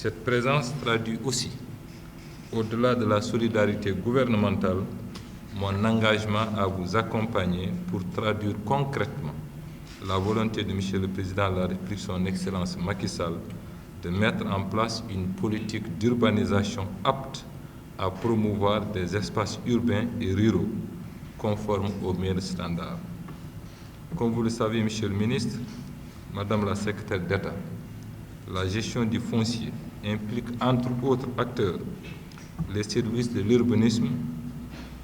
Cette présence traduit aussi, au-delà de la solidarité gouvernementale, mon engagement à vous accompagner pour traduire concrètement la volonté de M. le Président de la République, son Excellence Macky Sall, de mettre en place une politique d'urbanisation apte à promouvoir des espaces urbains et ruraux conformes aux meilleurs standards. Comme vous le savez, Monsieur le Ministre, Madame la Secrétaire d'État, la gestion du foncier implique entre autres acteurs les services de l'urbanisme,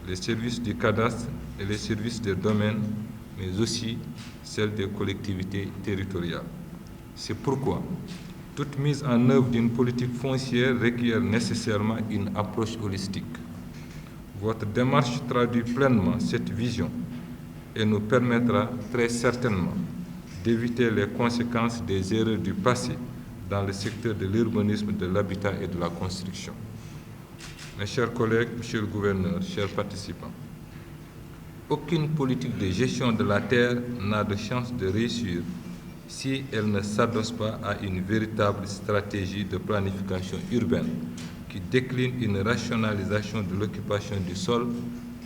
les services du cadastre et les services des domaines, mais aussi celles des collectivités territoriales. C'est pourquoi toute mise en œuvre d'une politique foncière requiert nécessairement une approche holistique. Votre démarche traduit pleinement cette vision et nous permettra très certainement d'éviter les conséquences des erreurs du passé dans le secteur de l'urbanisme, de l'habitat et de la construction. Mes chers collègues, Monsieur le Gouverneur, chers participants, aucune politique de gestion de la terre n'a de chance de réussir si elle ne s'adosse pas à une véritable stratégie de planification urbaine qui décline une rationalisation de l'occupation du sol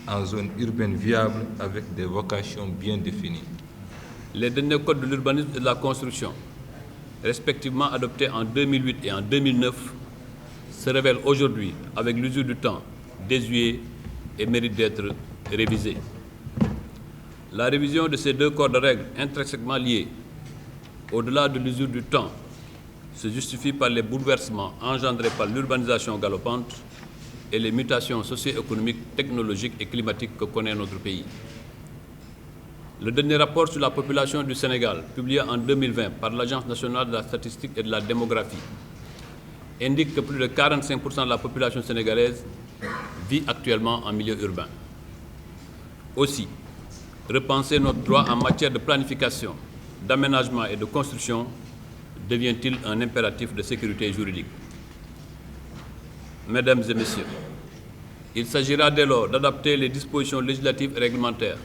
en zone urbaine viable avec des vocations bien définies. Les derniers codes de l'urbanisme et de la construction, respectivement adoptés en 2008 et en 2009, se révèlent aujourd'hui, avec l'usure du temps, désuets et méritent d'être révisés. La révision de ces deux corps de règles intrinsèquement liés, au-delà de l'usure du temps, se justifie par les bouleversements engendrés par l'urbanisation galopante et les mutations socio-économiques, technologiques et climatiques que connaît notre pays. Le dernier rapport sur la population du Sénégal, publié en 2020 par l'Agence nationale de la statistique et de la démographie, indique que plus de 45% de la population sénégalaise vit actuellement en milieu urbain. Aussi, repenser notre droit en matière de planification, d'aménagement et de construction devient-il un impératif de sécurité juridique. Mesdames et Messieurs, il s'agira dès lors d'adapter les dispositions législatives et réglementaires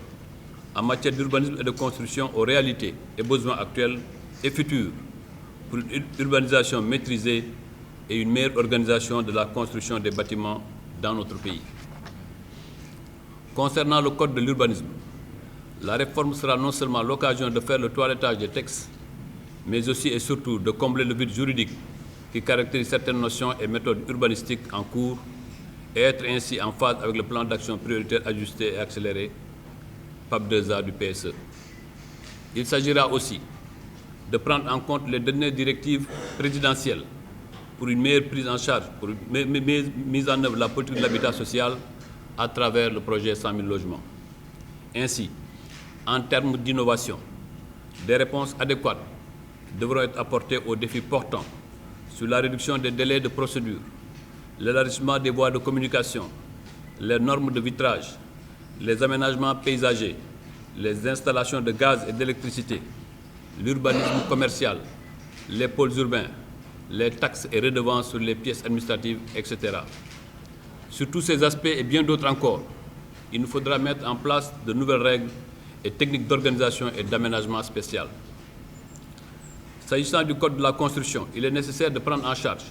en matière d'urbanisme et de construction aux réalités et besoins actuels et futurs pour une urbanisation maîtrisée et une meilleure organisation de la construction des bâtiments dans notre pays. Concernant le Code de l'urbanisme, la réforme sera non seulement l'occasion de faire le toilettage des textes, mais aussi et surtout de combler le vide juridique qui caractérise certaines notions et méthodes urbanistiques en cours et être ainsi en phase avec le plan d'action prioritaire ajusté et accéléré PAP 2A du PSE. Il s'agira aussi de prendre en compte les dernières directives présidentielles pour une meilleure prise en charge, pour une mise en œuvre de la politique de l'habitat social à travers le projet 100 000 logements. Ainsi, en termes d'innovation, des réponses adéquates devront être apportées aux défis portants sur la réduction des délais de procédure, l'élargissement des voies de communication, les normes de vitrage, les aménagements paysagers, les installations de gaz et d'électricité, l'urbanisme commercial, les pôles urbains, les taxes et redevances sur les pièces administratives, etc. Sur tous ces aspects et bien d'autres encore, il nous faudra mettre en place de nouvelles règles et techniques d'organisation et d'aménagement spéciales. S'agissant du Code de la construction, il est nécessaire de prendre en charge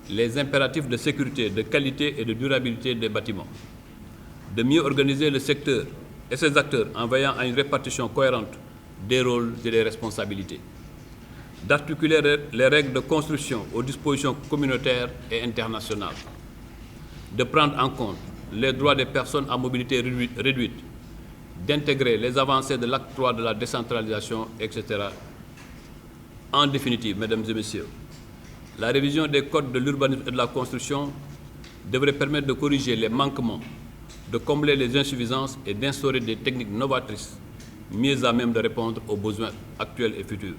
les impératifs de sécurité, de qualité et de durabilité des bâtiments, de mieux organiser le secteur et ses acteurs en veillant à une répartition cohérente des rôles et des responsabilités, d'articuler les règles de construction aux dispositions communautaires et internationales, de prendre en compte les droits des personnes à mobilité réduite, d'intégrer les avancées de l'acte 3 de la décentralisation, etc. En définitive, Mesdames et Messieurs, la révision des codes de l'urbanisme et de la construction devrait permettre de corriger les manquements, de combler les insuffisances et d'instaurer des techniques novatrices mieux à même de répondre aux besoins actuels et futurs.